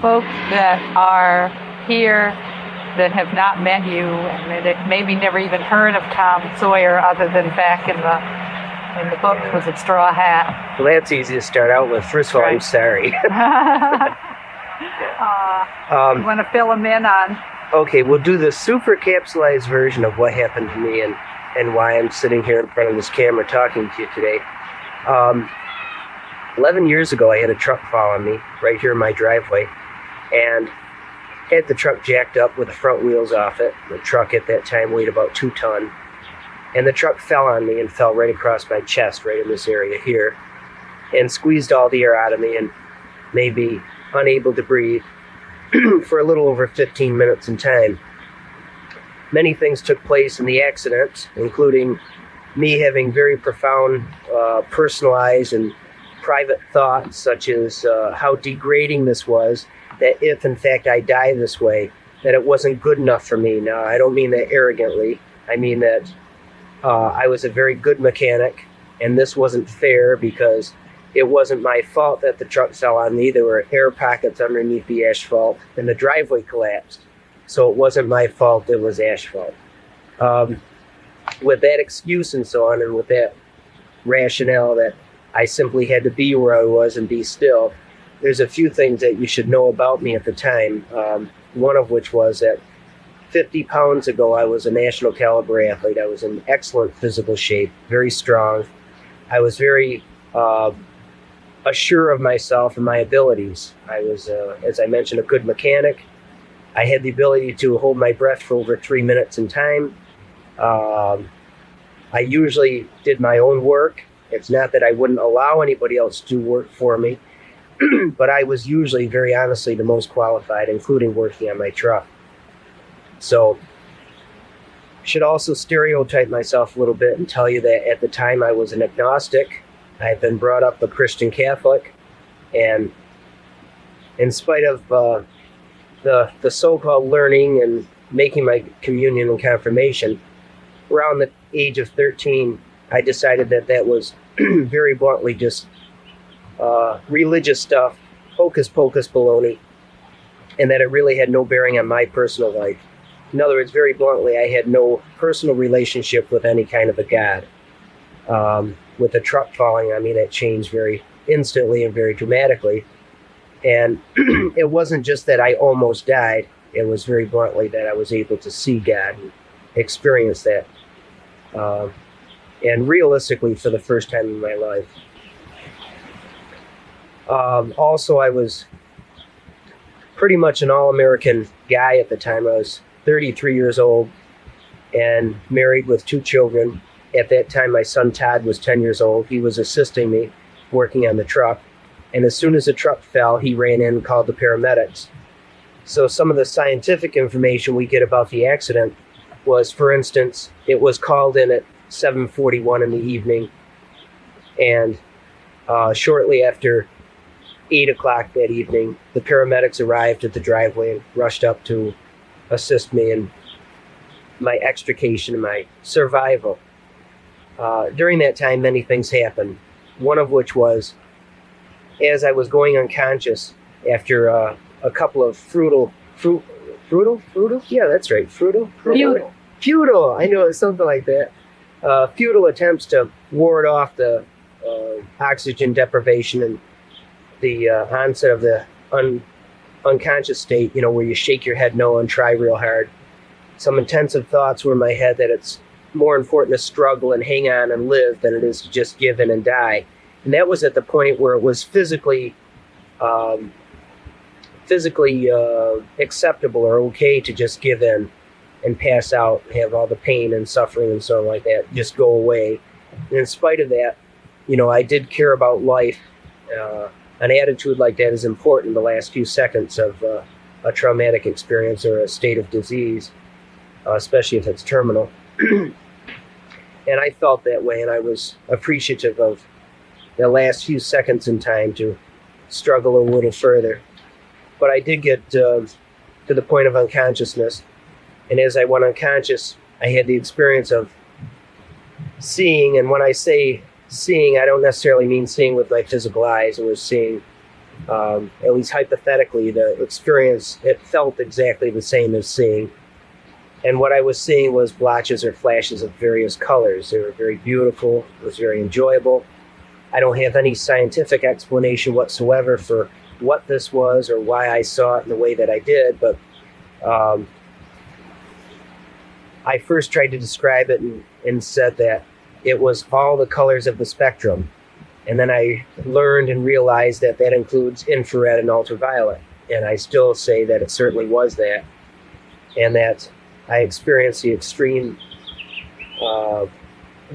folks that are here that have not met you and that maybe never even heard of Tom Sawyer other than back in the book with the straw hat. Well, that's easy to start out with. First of all, I'm sorry. You want to fill them in on? Okay, we'll do the super capsulized version of what happened to me and why I'm sitting here in front of this camera talking to you today. 11 years ago, I had a truck follow me right here in my driveway, and had the truck jacked up with the front wheels off it. The truck at that time weighed about 2 tons, and the truck fell on me and fell right across my chest, right in this area here, and squeezed all the air out of me and made me unable to breathe for a little over 15 minutes in time. Many things took place in the accident, including me having very profound, personalized and private thoughts, such as how degrading this was, that if in fact I die this way, that it wasn't good enough for me. Now, I don't mean that arrogantly. I mean that I was a very good mechanic, and this wasn't fair because it wasn't my fault that the truck fell on me. There were air pockets underneath the asphalt, and the driveway collapsed. So it wasn't my fault, it was asphalt. With that excuse and so on, and with that rationale that I simply had to be where I was and be still, there's a few things that you should know about me at the time. One of which was that 50 pounds ago, I was a national caliber athlete. I was in excellent physical shape, very strong. I was very assured of myself and my abilities. I was, as I mentioned, a good mechanic. I had the ability to hold my breath for over 3 minutes in time. I usually did my own work. It's not that I wouldn't allow anybody else to do work for me, but I was usually, very honestly, the most qualified, including working on my truck. So, I should also stereotype myself a little bit and tell you that at the time I was an agnostic. I had been brought up a Christian Catholic, and in spite of the so-called learning and making my communion and confirmation, around the age of 13, I decided that that was very bluntly just religious stuff, hocus pocus baloney, and that it really had no bearing on my personal life. In other words, very bluntly, I had no personal relationship with any kind of a God. With the truck falling on me, that changed very instantly and very dramatically. And it wasn't just that I almost died. It was very bluntly that I was able to see God and experience that. And realistically, for the first time in my life. Also, I was pretty much an all-American guy at the time. I was 33 years old and married with 2 children. At that time, my son Todd was 10 years old. He was assisting me working on the truck. And as soon as the truck fell, he ran in and called the paramedics. So some of the scientific information we get about the accident was, for instance, it was called in at 7:41 in the evening. And shortly after 8 o'clock that evening, the paramedics arrived at the driveway and rushed up to assist me in my extrication and my survival. During that time, many things happened. One of which was, as I was going unconscious after a couple of futile? Yeah, that's right, futile. I know it's something like that. Futile attempts to ward off the oxygen deprivation and the onset of the unconscious state, where you shake your head no and try real hard. Some intensive thoughts were in my head that it's more important to struggle and hang on and live than it is to just give in and die. And that was at the point where it was physically acceptable or okay to just give in and pass out, have all the pain and suffering and so on like that just go away. And in spite of that, I did care about life. An attitude like that is important the last few seconds of a traumatic experience or a state of disease, especially if it's terminal. And I felt that way, and I was appreciative of the last few seconds in time to struggle a little further. But I did get to the point of unconsciousness, and as I went unconscious, I had the experience of seeing, and when I say seeing, I don't necessarily mean seeing with my physical eyes. It was seeing At least hypothetically, the experience, it felt exactly the same as seeing. And what I was seeing was blotches or flashes of various colors. They were very beautiful. It was very enjoyable. I don't have any scientific explanation whatsoever for what this was or why I saw it in the way that I did, but I first tried to describe it and said that it was all the colors of the spectrum. And then I learned and realized that that includes infrared and ultraviolet. And I still say that it certainly was that. And that I experienced the extreme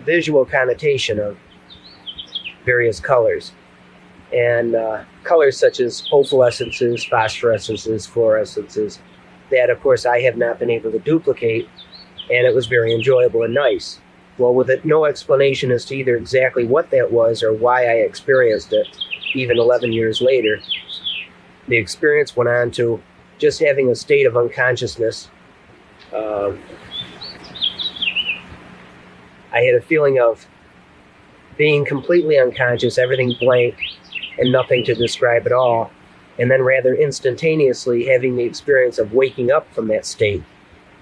visual connotation of various colors. And colors such as opalescences, phosphorescences, fluorescences, that of course I have not been able to duplicate, and it was very enjoyable and nice. Well, with it, no explanation as to either exactly what that was or why I experienced it, even 11 years later, the experience went on to just having a state of unconsciousness. I had a feeling of being completely unconscious, everything blank, and nothing to describe at all, and then rather instantaneously having the experience of waking up from that state.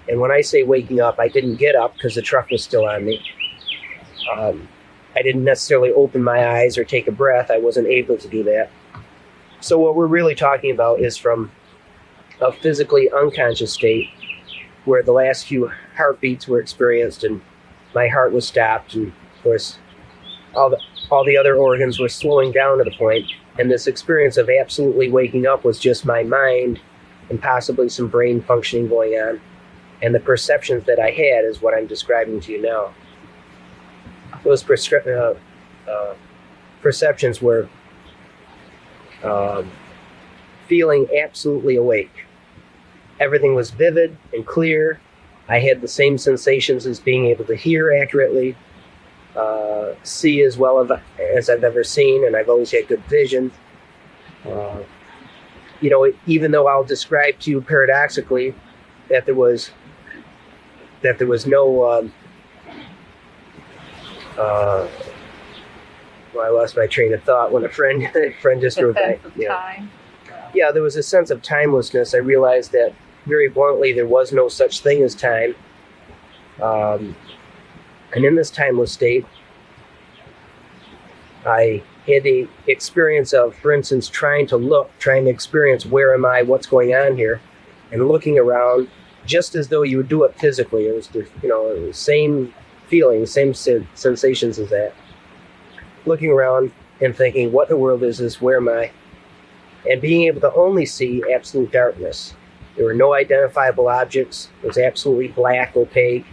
And when I say waking up, I didn't get up because the truck was still on me. I didn't necessarily open my eyes or take a breath. I wasn't able to do that. So what we're really talking about is from a physically unconscious state where the last few heartbeats were experienced and my heart was stopped, and of course all the other organs were slowing down to the point, and this experience of absolutely waking up was just my mind and possibly some brain functioning going on. And the perceptions that I had is what I'm describing to you now. Those perceptions were feeling absolutely awake. Everything was vivid and clear. I had the same sensations as being able to hear accurately, see as well as I've ever seen, and I've always had good vision. Even though I'll describe to you paradoxically that there was no I lost my train of thought when a friend just drove by. Time. Yeah, there was a sense of timelessness. I realized that very bluntly there was no such thing as time. And in this timeless state, I had the experience of, for instance, trying to experience where am I, what's going on here, and looking around just as though you would do it physically. It was the same feeling, same sensations as that. Looking around and thinking, what in the world is this? Where am I? And being able to only see absolute darkness. There were no identifiable objects. It was absolutely black, opaque.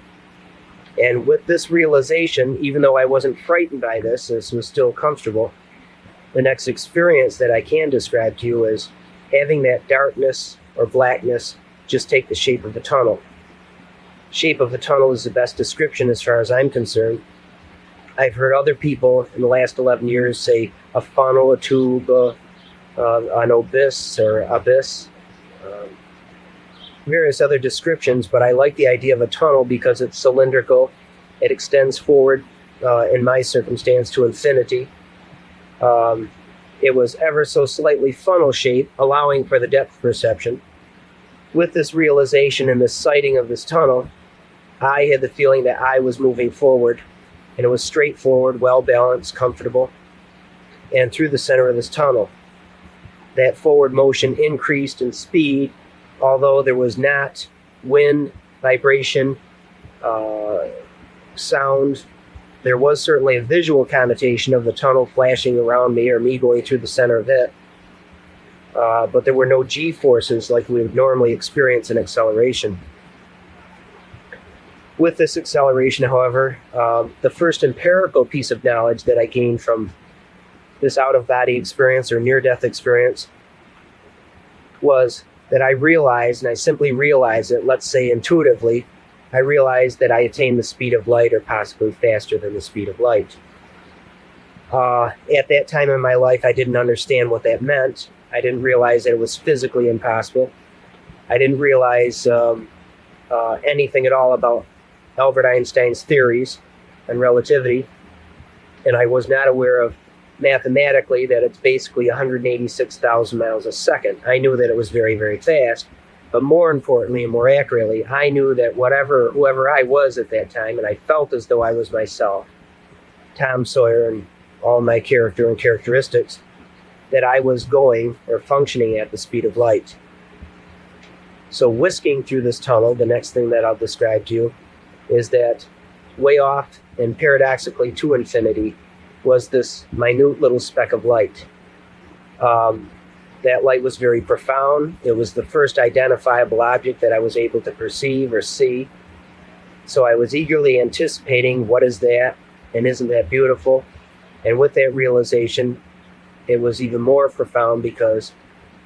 And with this realization, even though I wasn't frightened by this was still comfortable, the next experience that I can describe to you is having that darkness or blackness just take the shape of a tunnel. Shape of a tunnel is the best description as far as I'm concerned. I've heard other people in the last 11 years say a funnel, a tube, an abyss, various other descriptions, but I like the idea of a tunnel because it's cylindrical. It extends forward, in my circumstance, to infinity. It was ever so slightly funnel shaped, allowing for the depth perception. With this realization and this sighting of this tunnel, I had the feeling that I was moving forward, and it was straightforward, well-balanced, comfortable, and through the center of this tunnel. That forward motion increased in speed, although there was not wind, vibration, sound. There was certainly a visual connotation of the tunnel flashing around me or me going through the center of it. But there were no G-forces like we would normally experience in acceleration. With this acceleration, however, the first empirical piece of knowledge that I gained from this out-of-body experience or near-death experience was that I realized, and I simply realized it, let's say intuitively, I realized that I attained the speed of light or possibly faster than the speed of light. At that time in my life, I didn't understand what that meant. I didn't realize that it was physically impossible. I didn't realize anything at all about Albert Einstein's theories and relativity. And I was not aware of mathematically that it's basically 186,000 miles a second. I knew that it was very, very fast. But more importantly and more accurately, I knew that whoever I was at that time, and I felt as though I was myself, Tom Sawyer and all my character and characteristics, that I was going or functioning at the speed of light. So whisking through this tunnel, the next thing that I'll describe to you is that way off and paradoxically to infinity was this minute little speck of light. That light was very profound. It was the first identifiable object that I was able to perceive or see. So I was eagerly anticipating, what is that? And isn't that beautiful? And with that realization, it was even more profound because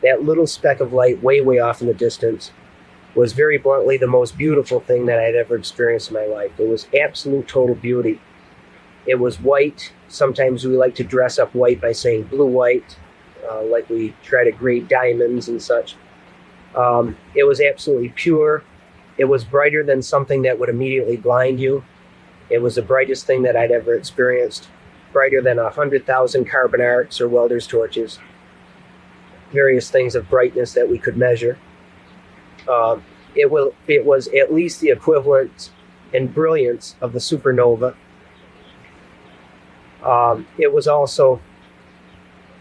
that little speck of light way, way off in the distance was very bluntly the most beautiful thing that I'd ever experienced in my life. It was absolute total beauty. It was white. Sometimes we like to dress up white by saying blue-white. Like we try to grade diamonds and such. It was absolutely pure. It was brighter than something that would immediately blind you. It was the brightest thing that I'd ever experienced. Brighter than 100,000 carbon arcs or welder's torches. Various things of brightness that we could measure. It was at least the equivalent in brilliance of the supernova. It was also,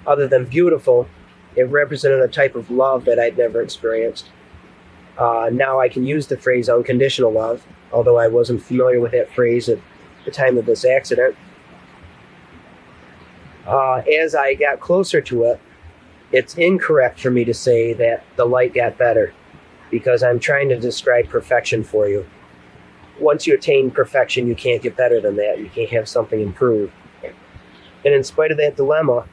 other than beautiful, it represented a type of love that I'd never experienced. Now I can use the phrase unconditional love, although I wasn't familiar with that phrase at the time of this accident. As I got closer to it, it's incorrect for me to say that the light got better, because I'm trying to describe perfection for you. Once you attain perfection, you can't get better than that. You can't have something improved. And in spite of that dilemma,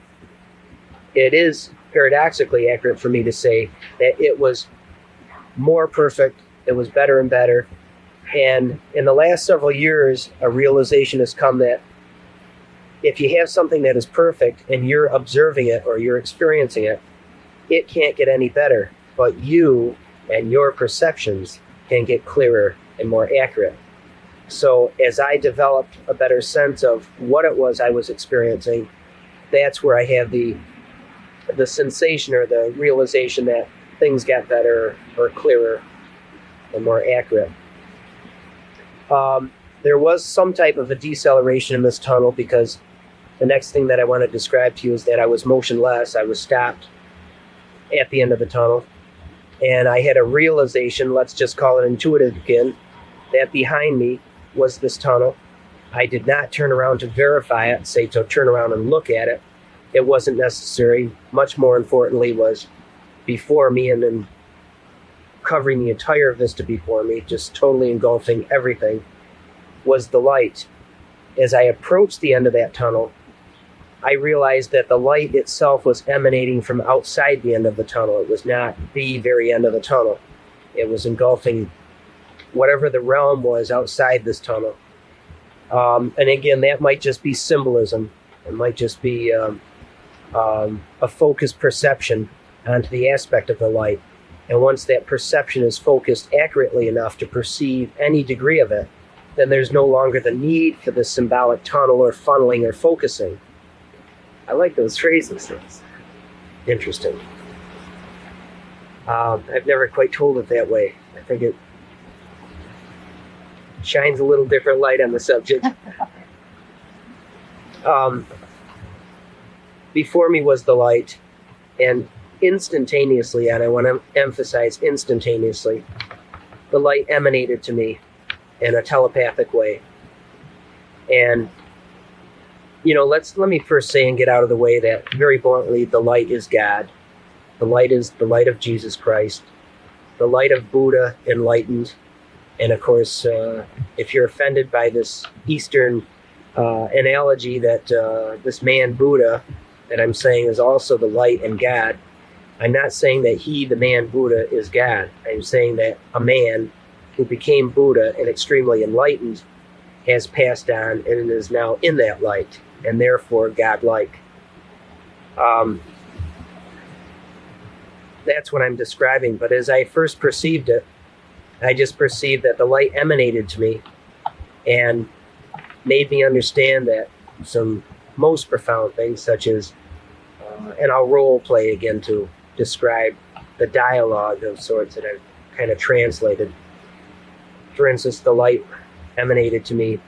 it is paradoxically accurate for me to say that it was more perfect, it was better and better. And in the last several years, a realization has come that if you have something that is perfect and you're observing it or you're experiencing it, it can't get any better. But you and your perceptions can get clearer and more accurate. So as I developed a better sense of what it was I was experiencing, that's where I have the sensation or the realization that things got better or clearer and more accurate. There was some type of a deceleration in this tunnel, because the next thing that I want to describe to you is that I was motionless. I was stopped at the end of the tunnel, and I had a realization, let's just call it intuitive again, that behind me was this tunnel. I did not turn around to verify it, say to turn around and look at it. It wasn't necessary. Much more importantly was before me, and then covering the entire vista before me, just totally engulfing everything, was the light. As I approached the end of that tunnel, I realized that the light itself was emanating from outside the end of the tunnel. It was not the very end of the tunnel. It was engulfing whatever the realm was outside this tunnel. And again, that might just be symbolism. It might just be a focused perception onto the aspect of the light. And once that perception is focused accurately enough to perceive any degree of it, then there's no longer the need for the symbolic tunnel or funneling or focusing. I like those phrases. It's interesting. I've never quite told it that way. I think it shines a little different light on the subject. Before me was the light, and instantaneously, and I want to emphasize instantaneously, the light emanated to me in a telepathic way. And, you know, let me first say and get out of the way that very bluntly, the light is God. The light is the light of Jesus Christ, the light of Buddha enlightened. And of course, if you're offended by this Eastern analogy that this man Buddha that I'm saying is also the light and God, I'm not saying that he, the man Buddha, is God. I'm saying that a man who became Buddha and extremely enlightened has passed on and is now in that light, and therefore godlike. That's what I'm describing. But as I first perceived it, I just perceived that the light emanated to me and made me understand that some most profound things, such as, and I'll role play again to describe the dialogue of sorts that I've kind of translated. For instance, the light emanated to me,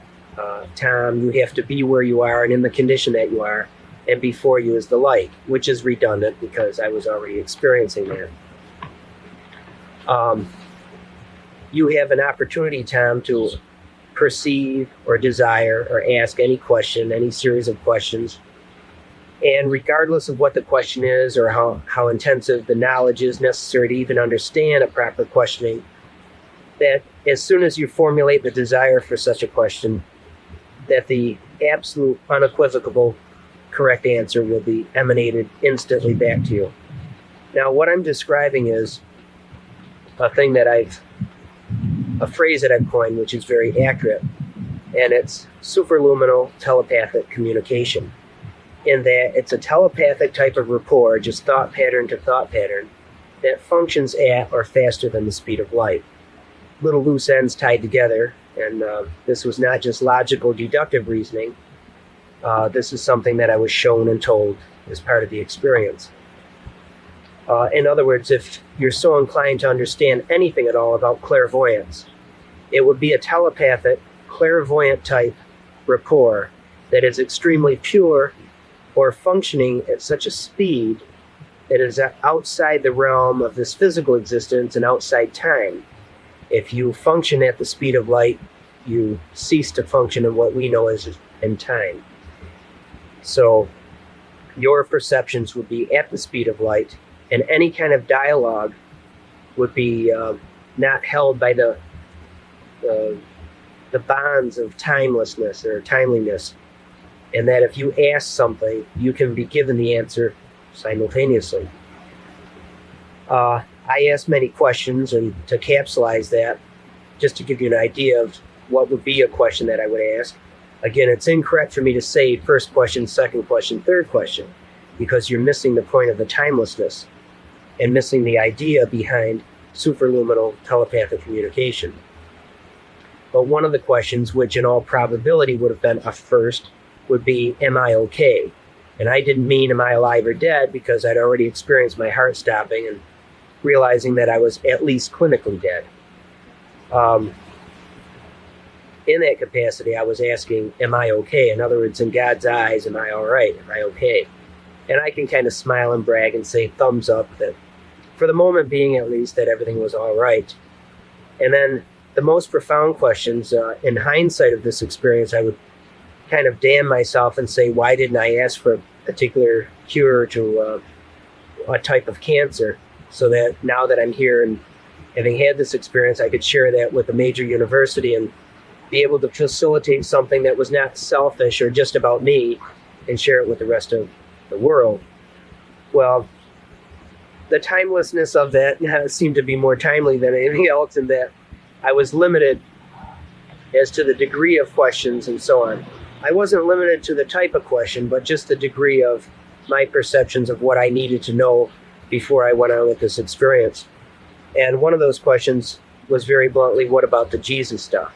Tom, you have to be where you are and in the condition that you are, and before you is the light, which is redundant because I was already experiencing that. You have an opportunity, Tom, to perceive or desire or ask any question, any series of questions. And regardless of what the question is or how intensive the knowledge is necessary to even understand a proper questioning, that as soon as you formulate the desire for such a question, that the absolute unequivocal correct answer will be emanated instantly back to you. Now, what I'm describing is a phrase that I've coined, which is very accurate, and it's superluminal telepathic communication. In that it's a telepathic type of rapport, just thought pattern to thought pattern, that functions at or faster than the speed of light. Little loose ends tied together, and this was not just logical deductive reasoning. This is something that I was shown and told as part of the experience. In other words, if you're so inclined to understand anything at all about clairvoyance, it would be a telepathic, clairvoyant type rapport that is extremely pure or functioning at such a speed that is outside the realm of this physical existence and outside time. If you function at the speed of light, you cease to function in what we know as in time. So your perceptions would be at the speed of light, and any kind of dialogue would be not held by the bonds of timelessness or timeliness, and that if you ask something, you can be given the answer simultaneously. I asked many questions, and to capsulize that, just to give you an idea of what would be a question that I would ask. Again, it's incorrect for me to say first question, second question, third question, because you're missing the point of the timelessness and missing the idea behind superluminal telepathic communication. But one of the questions, which in all probability would have been a first, would be, am I okay? And I didn't mean, am I alive or dead, because I'd already experienced my heart stopping and realizing that I was at least clinically dead. In that capacity, I was asking, am I okay? In other words, in God's eyes, am I all right? Am I okay? And I can kind of smile and brag and say thumbs up that for the moment being, at least, that everything was all right. And then the most profound questions, in hindsight of this experience, I would kind of damn myself and say, why didn't I ask for a particular cure to a type of cancer, so that now that I'm here and having had this experience, I could share that with a major university and be able to facilitate something that was not selfish or just about me and share it with the rest of the world. Well, the timelessness of that seemed to be more timely than anything else, in that I was limited as to the degree of questions and so on. I wasn't limited to the type of question, but just the degree of my perceptions of what I needed to know before I went on with this experience. And one of those questions was very bluntly, what about the Jesus stuff?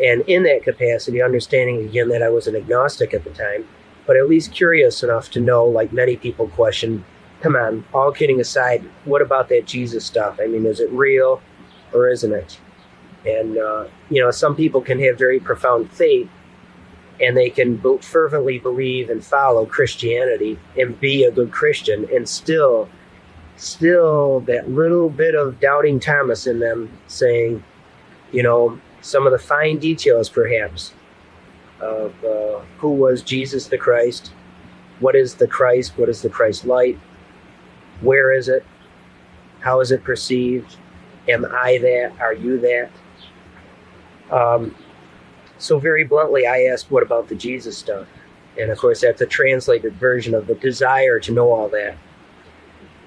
And in that capacity, understanding again that I was an agnostic at the time, but at least curious enough to know, like many people question, come on, all kidding aside, what about that Jesus stuff? I mean, is it real or isn't it? And, some people can have very profound faith, and they can fervently believe and follow Christianity and be a good Christian, and still that little bit of doubting Thomas in them saying, some of the fine details perhaps of who was Jesus the Christ, what is the Christ, what is the Christ light, where is it, how is it perceived, am I that, are you that? So very bluntly, I asked, what about the Jesus stuff? And of course, that's a translated version of the desire to know all that.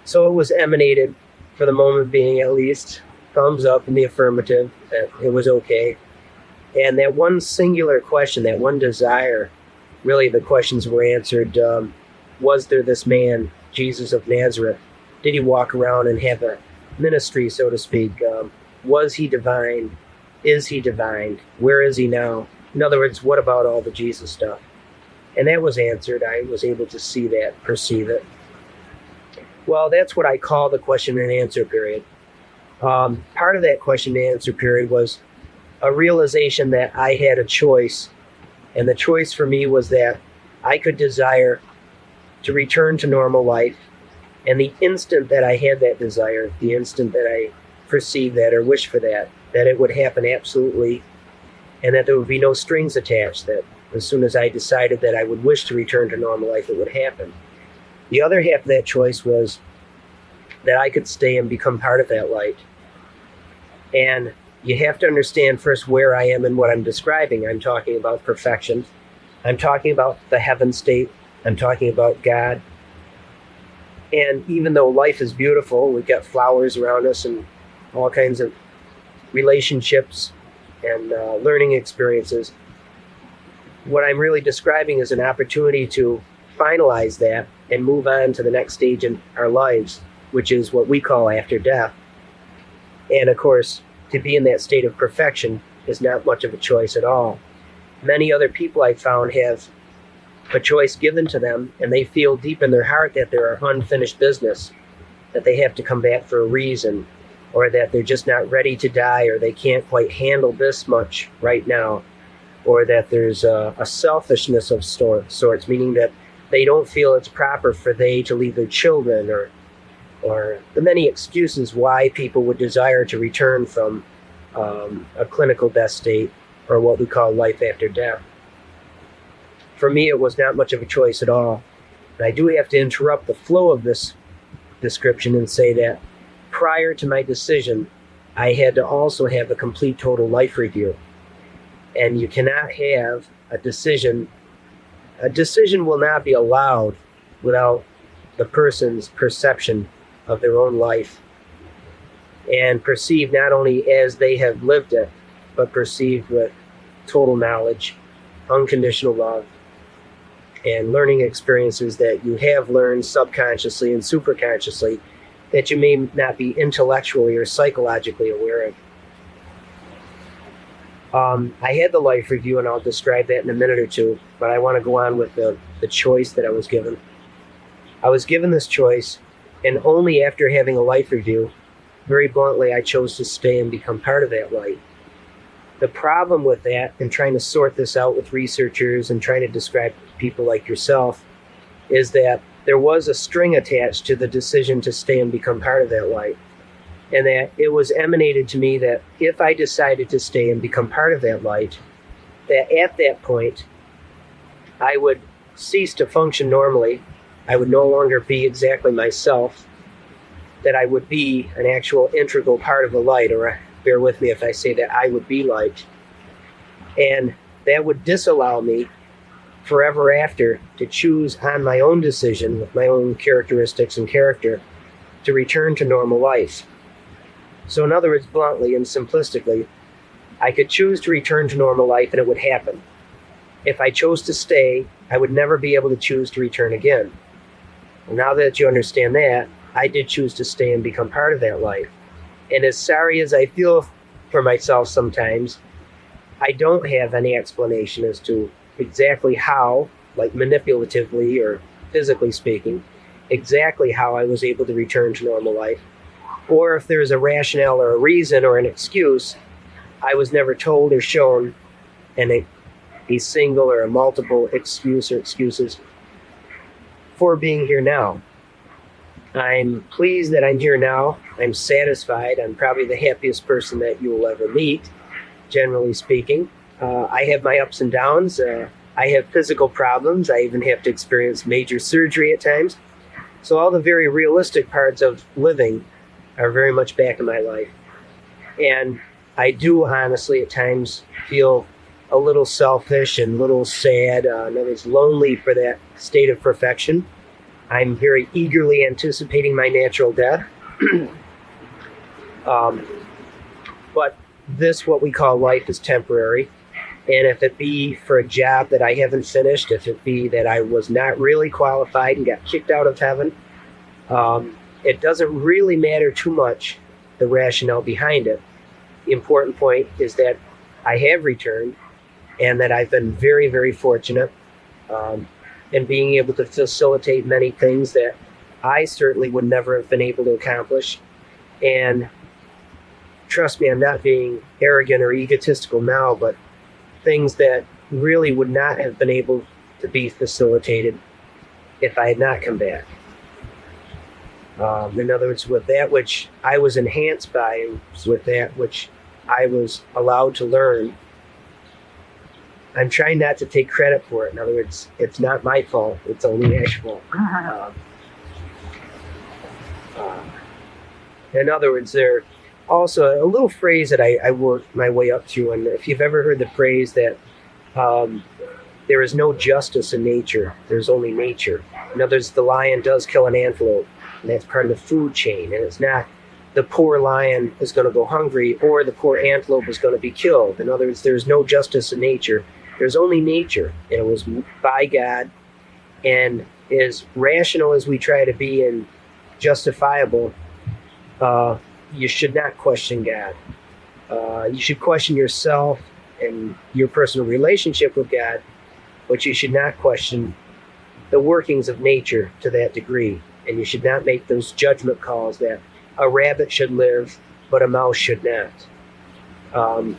So it was emanated, for the moment being at least, thumbs up in the affirmative, that it was okay. And that one singular question, that one desire, really the questions were answered. Was there this man, Jesus of Nazareth? Did he walk around and have a ministry, so to speak? Was he divine? Is he divine? Where is he now? In other words, what about all the Jesus stuff? And that was answered. I was able to see that, perceive it. Well, that's what I call the question and answer period. Part of that question and answer period was a realization that I had a choice. And the choice for me was that I could desire to return to normal life. And the instant that I had that desire, the instant that I perceived that or wished for that it would happen absolutely, and that there would be no strings attached, that as soon as I decided that I would wish to return to normal life, it would happen. The other half of that choice was that I could stay and become part of that light. And you have to understand first where I am and what I'm describing. I'm talking about perfection. I'm talking about the heaven state. I'm talking about God. And even though life is beautiful, we've got flowers around us and all kinds of relationships and learning experiences, what I'm really describing is an opportunity to finalize that and move on to the next stage in our lives, which is what we call after death. And of course, to be in that state of perfection is not much of a choice at all. Many other people I've found have a choice given to them, and they feel deep in their heart that they're unfinished business, that they have to come back for a reason, or that they're just not ready to die, or they can't quite handle this much right now, or that there's a selfishness of sorts, meaning that they don't feel it's proper for they to leave their children, or the many excuses why people would desire to return from a clinical death state, or what we call life after death. For me, it was not much of a choice at all. And I do have to interrupt the flow of this description and say that prior to my decision, I had to also have a complete total life review. And you cannot have a decision. A decision will not be allowed without the person's perception of their own life and perceived not only as they have lived it, but perceived with total knowledge, unconditional love, and learning experiences that you have learned subconsciously and superconsciously that you may not be intellectually or psychologically aware of. I had the life review, and I'll describe that in a minute or two, but I want to go on with the choice that I was given. I was given this choice, and only after having a life review, very bluntly, I chose to stay and become part of that light. The problem with that, and trying to sort this out with researchers and trying to describe people like yourself, is that there was a string attached to the decision to stay and become part of that light. And that it was emanated to me that if I decided to stay and become part of that light, that at that point, I would cease to function normally. I would no longer be exactly myself, that I would be an actual integral part of the light, or bear with me if I say that I would be light. And that would disallow me forever after to choose on my own decision, with my own characteristics and character, to return to normal life. So in other words, bluntly and simplistically, I could choose to return to normal life and it would happen. If I chose to stay, I would never be able to choose to return again. Well, now that you understand that, I did choose to stay and become part of that life. And as sorry as I feel for myself sometimes, I don't have any explanation as to exactly how, like manipulatively or physically speaking, exactly how I was able to return to normal life. Or if there's a rationale or a reason or an excuse, I was never told or shown a single or a multiple excuse or excuses for being here now. I'm pleased that I'm here now. I'm satisfied. I'm probably the happiest person that you will ever meet, generally speaking. I have my ups and downs. I have physical problems. I even have to experience major surgery at times. So all the very realistic parts of living are very much back in my life. And I do honestly at times feel a little selfish and a little sad, in other words, lonely for that state of perfection. I'm very eagerly anticipating my natural death. But this, what we call life, is temporary. And if it be for a job that I haven't finished, if it be that I was not really qualified and got kicked out of heaven, it doesn't really matter too much, the rationale behind it. The important point is that I have returned and that I've been very, very fortunate. and being able to facilitate many things that I certainly would never have been able to accomplish. And trust me, I'm not being arrogant or egotistical now, but things that really would not have been able to be facilitated if I had not come back. In other words, with that which I was enhanced by, and with that which I was allowed to learn, I'm trying not to take credit for it. In other words, it's not my fault. It's only Ash's fault. In other words, there also a little phrase that I worked my way up to, and if you've ever heard the phrase that there is no justice in nature, there's only nature. In other words, the lion does kill an antelope, and that's part of the food chain, and it's not the poor lion is going to go hungry or the poor antelope is going to be killed. In other words, there's no justice in nature. There's only nature, and it was by God. And as rational as we try to be and justifiable, you should not question God. You should question yourself and your personal relationship with God, but you should not question the workings of nature to that degree. And you should not make those judgment calls that a rabbit should live, but a mouse should not. And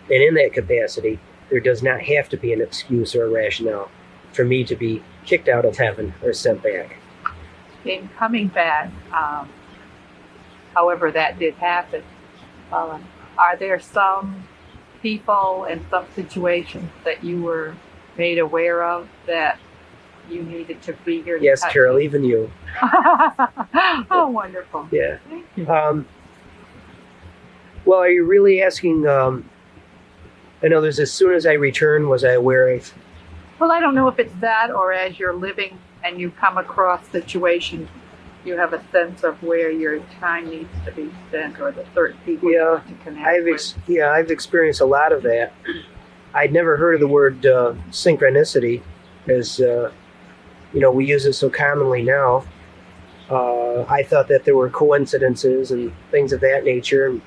in that capacity, there does not have to be an excuse or a rationale for me to be kicked out of heaven or sent back. In coming back, however that did happen, are there some people and some situations that you were made aware of that you needed to be here? Yes, Carol, even you. Oh, wonderful. Yeah. Thank you. Well, are you really asking? I know there's as soon as I returned, was I aware of? Well, I don't know if it's that or as you're living and you come across situations, you have a sense of where your time needs to be spent or the certain people you want to connect with. I've experienced a lot of that. I'd never heard of the word synchronicity, as we use it so commonly now. I thought that there were coincidences and things of that nature,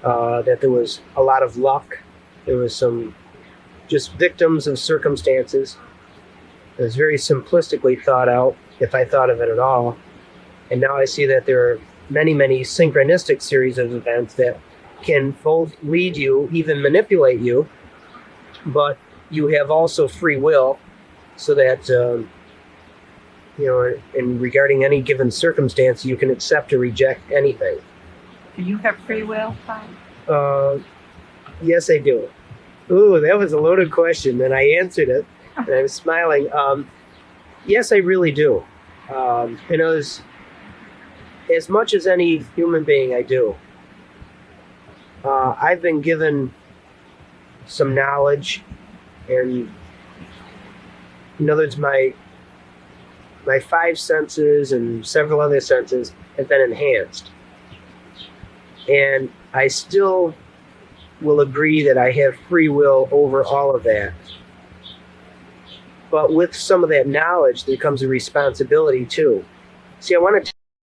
that there was a lot of luck. There was some just victims of circumstances. It was very simplistically thought out, if I thought of it at all. And now I see that there are many, many synchronistic series of events that can both lead you, even manipulate you, but you have also free will, so that, in regarding any given circumstance, you can accept or reject anything. Do you have free will, Tom? Yes, I do. Ooh, that was a loaded question, and I answered it, and I was smiling. Yes, I really do. As much as any human being, I do. I've been given some knowledge, and in other words, my five senses and several other senses have been enhanced. And I still will agree that I have free will over all of that. But with some of that knowledge, there comes a responsibility too. See, I want to